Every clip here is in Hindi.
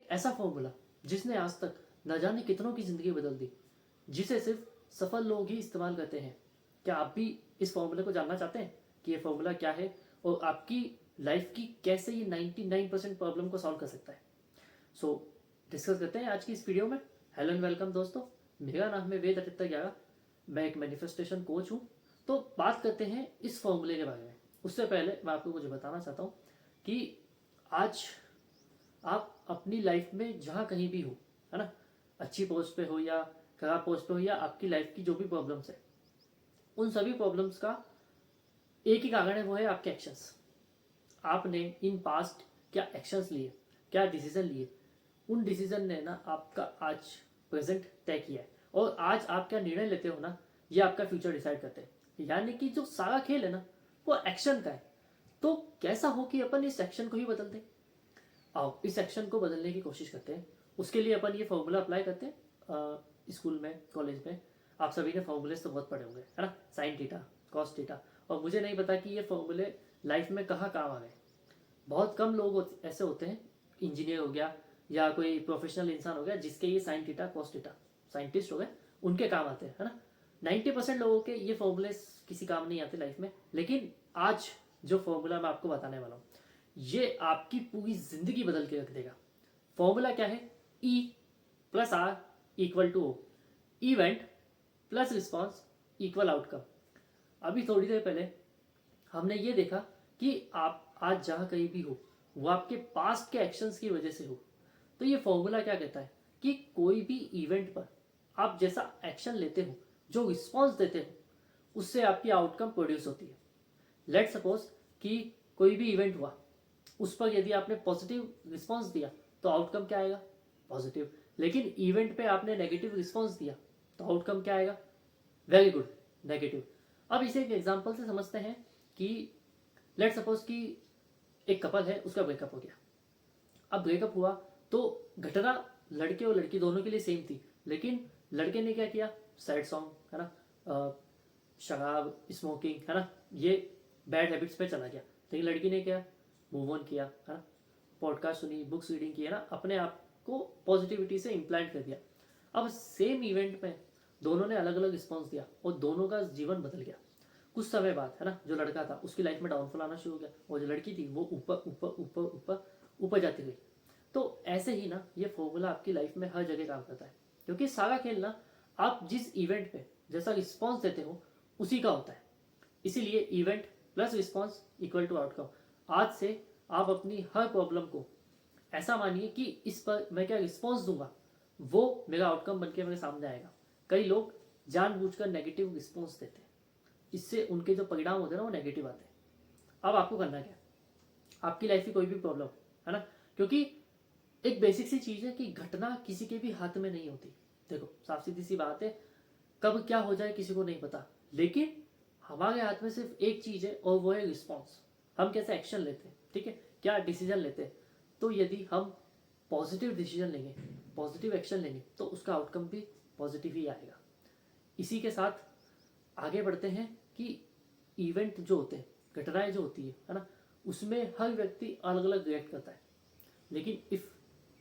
ऐसा फॉर्मूला जिसने आज तक न जाने कितनों की ज़िंदगी बदल दी, जिसे सिर्फ सफल लोग ही इस्तेमाल करते हैं। क्या आप भी इस फॉर्मूले को जानना चाहते हैं कि ये फॉर्मूला क्या है और आपकी लाइफ की कैसे ये 99% प्रॉब्लम को सॉल्व कर सकता है? सो डिस्कस करते हैं आज की इस वीडियो में। हेलो एंड वेलकम दोस्तों, मेरा नाम है वेद आदित्य ग्यारा। मैं एक मैनिफेस्टेशन कोच हूँ। तो बात करते हैं इस फॉर्मूले के बारे में। उससे पहले मैं आपको कुछ बताना चाहता हूँ कि आज आप अपनी लाइफ में जहाँ कहीं भी हो, है ना, अच्छी पोस्ट पे हो या खराब पोस्ट पे हो, या आपकी लाइफ की जो भी प्रॉब्लम्स है, उन सभी प्रॉब्लम्स का एक ही कारण है, वो है आपके एक्शंस। आपने इन पास्ट क्या एक्शंस लिए, क्या डिसीजन लिए, उन डिसीजन ने ना आपका आज प्रेजेंट तय किया है। और आज आप क्या निर्णय लेते हो ना, ये आपका फ्यूचर डिसाइड करते हैं। यानी कि जो सारा खेल है ना, वो एक्शन का है। तो कैसा हो कि अपन इस एक्शन को ही बदल दें। आओ इस एक्शन को बदलने की कोशिश करते हैं। उसके लिए अपन ये फॉर्मूला अप्लाई करते हैं। स्कूल में, कॉलेज में आप सभी ने फॉर्मूलेस तो बहुत पढ़े होंगे, है ना, साइन थीटा, कॉस थीटा। और मुझे नहीं पता कि ये फॉर्मूले लाइफ में कहाँ काम आ गए। बहुत कम लोग ऐसे होते हैं, इंजीनियर हो गया या कोई प्रोफेशनल इंसान हो गया, जिसके ये sine theta, cos theta, scientist हो गए, उनके काम आते हैं, है ना। 90% लोगों के ये फॉर्मूले किसी काम नहीं आते लाइफ में। लेकिन आज जो फॉर्मूला मैं आपको बताने वाला हूँ, ये आपकी पूरी जिंदगी बदल के रख देगा। फॉर्मूला क्या है? E plus R equal to O. Event plus response equal outcome. अभी थोड़ी देर पहले हमने ये देखा कि आप आज जहाँ कहीं भी हो, वो आपके पास्ट के एक्शंस की वजह से हो। तो ये फॉर्मूला क्या कहता है कि कोई भी इवेंट पर आप जैसा एक्शन लेते हो, जो रिस्पॉन्स देते हो, उससे आपकी आउटकम प्रोड्यूस होती है। लेट सपोज कि कोई भी इवेंट हुआ, उस पर यदि आपने पॉजिटिव रिस्पॉन्स दिया तो आउटकम क्या आएगा? पॉजिटिव। लेकिन इवेंट पे आपने नेगेटिव रिस्पॉन्स दिया तो आउटकम क्या आएगा? Very good, negative. अब इसे एक एग्जांपल से समझते हैं कि लेट सपोज कि एक कपल है, उसका ब्रेकअप हो गया। अब ब्रेकअप हुआ तो घटना लड़के और लड़की दोनों के लिए सेम थी। लेकिन लड़के ने क्या किया? सैड सॉन्ग, है ना, शराब, स्मोकिंग, है ना, ये बैड हैबिट्स पे चला गया। लेकिन लड़की ने क्या? मूव ऑन किया, है ना, पॉडकास्ट सुनी, बुक्स रीडिंग की, है ना, अपने आप को पॉजिटिविटी से इम्प्लांट कर दिया। अब सेम इवेंट में दोनों ने अलग अलग रिस्पॉन्स दिया और दोनों का जीवन बदल गया। कुछ समय बाद, है ना, जो लड़का था उसकी लाइफ में डाउनफॉल आना शुरू हो गया, और जो लड़की थी वो ऊपर ऊपर ऊपर ऊपर ऊपर जाती गई। तो ऐसे ही ना ये फॉर्मूला आपकी लाइफ में हर जगह काम करता है, क्योंकि सारा खेल ना आप जिस इवेंट पे जैसा रिस्पॉन्स देते हो उसी का होता है। इसीलिए event plus response equal to outcome. आज से आप अपनी हर प्रॉब्लम को ऐसा मानिए कि इस पर मैं क्या रिस्पॉन्स दूंगा, वो मेरा आउटकम बनके मेरे सामने आएगा। कई लोग जानबूझकर नेगेटिव रिस्पॉन्स देते हैं, इससे उनके जो परिणाम होते हैं ना, वो नेगेटिव आते हैं। अब आपको करना क्या है? आपकी लाइफ की कोई भी प्रॉब्लम, है ना, क्योंकि एक बेसिक सी चीज़ है कि घटना किसी के भी हाथ में नहीं होती। देखो, साफ सीधी सी बात है, कब क्या हो जाए किसी को नहीं पता। लेकिन हमारे हाथ में सिर्फ एक चीज़ है, और वो है रिस्पॉन्स। हम कैसे एक्शन लेते हैं, ठीक है, क्या डिसीजन लेते हैं। तो यदि हम पॉजिटिव डिसीजन लेंगे, पॉजिटिव एक्शन लेंगे, तो उसका आउटकम भी पॉजिटिव ही आएगा। इसी के साथ आगे बढ़ते हैं कि इवेंट जो होते हैं, घटनाएं जो होती है ना, उसमें हर व्यक्ति अलग अलग रिएक्ट करता है। लेकिन if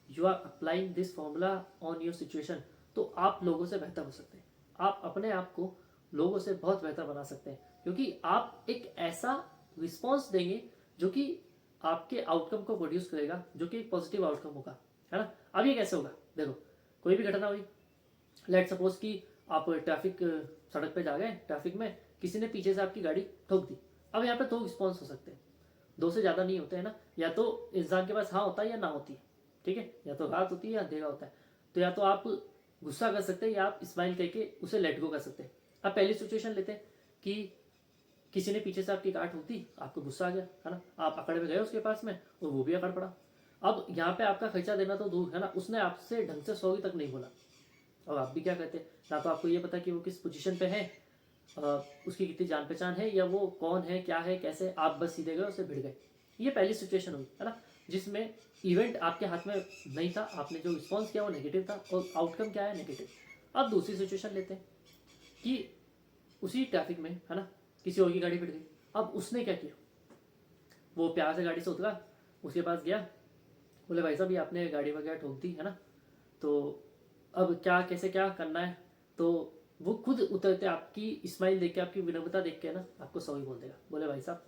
you are applying this formula on your situation, तो आप लोगों से बेहतर हो सकते हैं। आप अपने आप को लोगों से बहुत बेहतर बना सकते हैं, क्योंकि आप एक ऐसा रिस्पॉन्स देंगे जो कि आपके आउटकम को प्रोड्यूस करेगा, जो कि एक पॉजिटिव आउटकम होगा, है ना। अब ये कैसे होगा? देखो, कोई भी घटना हुई, लेट सपोज कि आप ट्रैफिक, सड़क पे जा गए, ट्रैफिक में किसी ने पीछे से आपकी गाड़ी ठोक दी। अब यहाँ पे दो रिस्पॉन्स हो सकते हैं, दो से ज़्यादा नहीं होते हैं ना। या तो इंसान के पास हाँ होता है या ना होती है, ठीक है, या तो रात होती है या अंधेरा होता है। तो या तो आप गुस्सा कर सकते हैं या आप स्माइल करके उसे लेट गो कर सकते हैं। अब पहली सिचुएशन लेते हैं कि किसी ने पीछे से आपकी कार ठोक दी, आपको गुस्सा आ गया, है ना, आप अकड़ में गए उसके पास में और वो भी अकड़ पड़ा। अब यहाँ पे आपका खर्चा देना तो दूर, है ना, उसने आपसे ढंग से सॉरी तक नहीं बोला। और आप भी क्या कहते हैं, ना तो आपको ये पता कि वो किस पोजीशन पे है, उसकी कितनी जान पहचान है, या वो कौन है, क्या है, कैसे, आप बस सीधे गए, उसे भिड़ गए। ये पहली सिचुएशन हुई, है ना, जिसमें इवेंट आपके हाथ में नहीं था, आपने जो रिस्पॉन्स किया वो नेगेटिव था, और आउटकम क्या है? नेगेटिव। अब दूसरी सिचुएशन लेते हैं कि उसी ट्रैफिक में, है ना, किसी और की गाड़ी भिड़ गई। अब उसने क्या किया? वो प्यार से गाड़ी से उतरा, उसके पास गया, बोले भाई साहब ये आपने गाड़ी वगैरह ठोक दी है ना, तो अब क्या कैसे क्या करना है। तो वो खुद उतरते आपकी स्माइल देख के, आपकी विनम्रता देख के ना आपको सॉरी बोल देगा। बोले भाई साहब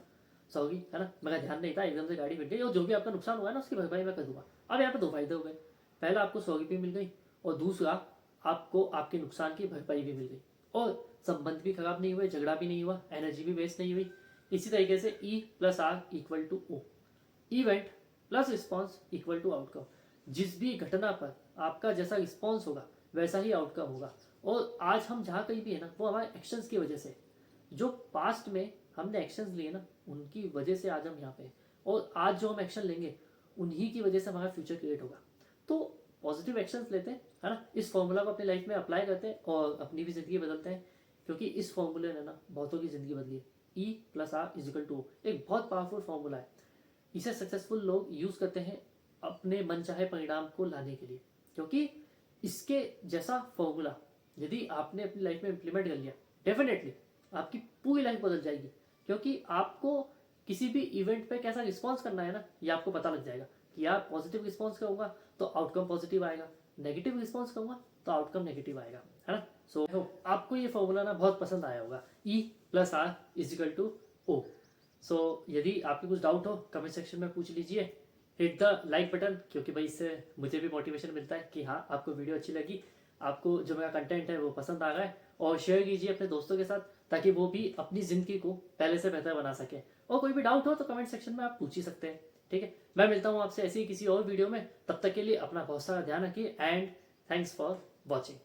सॉरी है ना, मेरा ध्यान नहीं था, एकदम से गाड़ी फिट गई, और जो भी आपका नुकसान हुआ है ना उसकी भरपाई मैं कर दूंगा। अब यहाँ पे दो फायदे हो गए, पहला आपको सॉरी भी मिल गई, और दूसरा आपको आपके नुकसान की भरपाई भी मिल गई, और संबंध भी खराब नहीं हुए, झगड़ा भी नहीं हुआ, एनर्जी भी वेस्ट नहीं हुई। इसी तरीके से E plus R equal to O, event plus response equal to outcome. जिस भी घटना पर आपका जैसा रिस्पॉन्स होगा वैसा ही आउटकम होगा। और आज हम जहाँ कहीं भी है ना वो हमारे एक्शंस की वजह से, जो पास्ट में हमने एक्शंस लिए ना उनकी वजह से आज हम यहाँ पे हैं। और आज जो हम एक्शन लेंगे उन्हीं की वजह से हमारा फ्यूचर क्रिएट होगा। तो पॉजिटिव एक्शंस लेते हैं है ना, इस फॉर्मूला को अपनी लाइफ में अप्लाई करते हैं और अपनी भी ज़िंदगी बदलते हैं, क्योंकि इस फॉर्मूले ने ना बहुतों की ज़िंदगी बदली है। E plus R is equal to, एक बहुत पावरफुल फॉर्मूला है। इसे सक्सेसफुल लोग यूज़ करते हैं अपने मनचाहे परिणाम को लाने के लिए, क्योंकि इसके जैसा फॉर्मूला यदि आपने अपनी लाइफ में इंप्लीमेंट कर लिया, डेफिनेटली आपकी पूरी लाइफ बदल जाएगी। क्योंकि आपको किसी भी इवेंट पे कैसा रिस्पॉन्स करना है ना ये आपको पता लग जाएगा कि यार पॉजिटिव रिस्पॉन्स करूंगा तो आउटकम पॉजिटिव आएगा, नेगेटिव रिस्पॉन्स करूंगा तो आउटकम नेगेटिव आएगा, है ना। सो आपको ये फॉर्मूला ना बहुत पसंद आया होगा, E plus R is equal to O. So यदि आपके कुछ डाउट हो कमेंट सेक्शन में पूछ लीजिए, हिट द लाइक बटन, क्योंकि भाई इससे मुझे भी मोटिवेशन मिलता है कि हाँ आपको वीडियो अच्छी लगी, आपको जो मेरा कंटेंट है वो पसंद आ रहा है। और शेयर कीजिए अपने दोस्तों के साथ ताकि वो भी अपनी ज़िंदगी को पहले से बेहतर बना सके। और कोई भी डाउट हो तो कमेंट सेक्शन में आप पूछ ही सकते हैं, ठीक है। मैं मिलता हूँ आपसे ऐसे ही किसी और वीडियो में, तब तक के लिए अपना बहुत सारा ध्यान रखिए एंड थैंक्स फॉर वॉचिंग।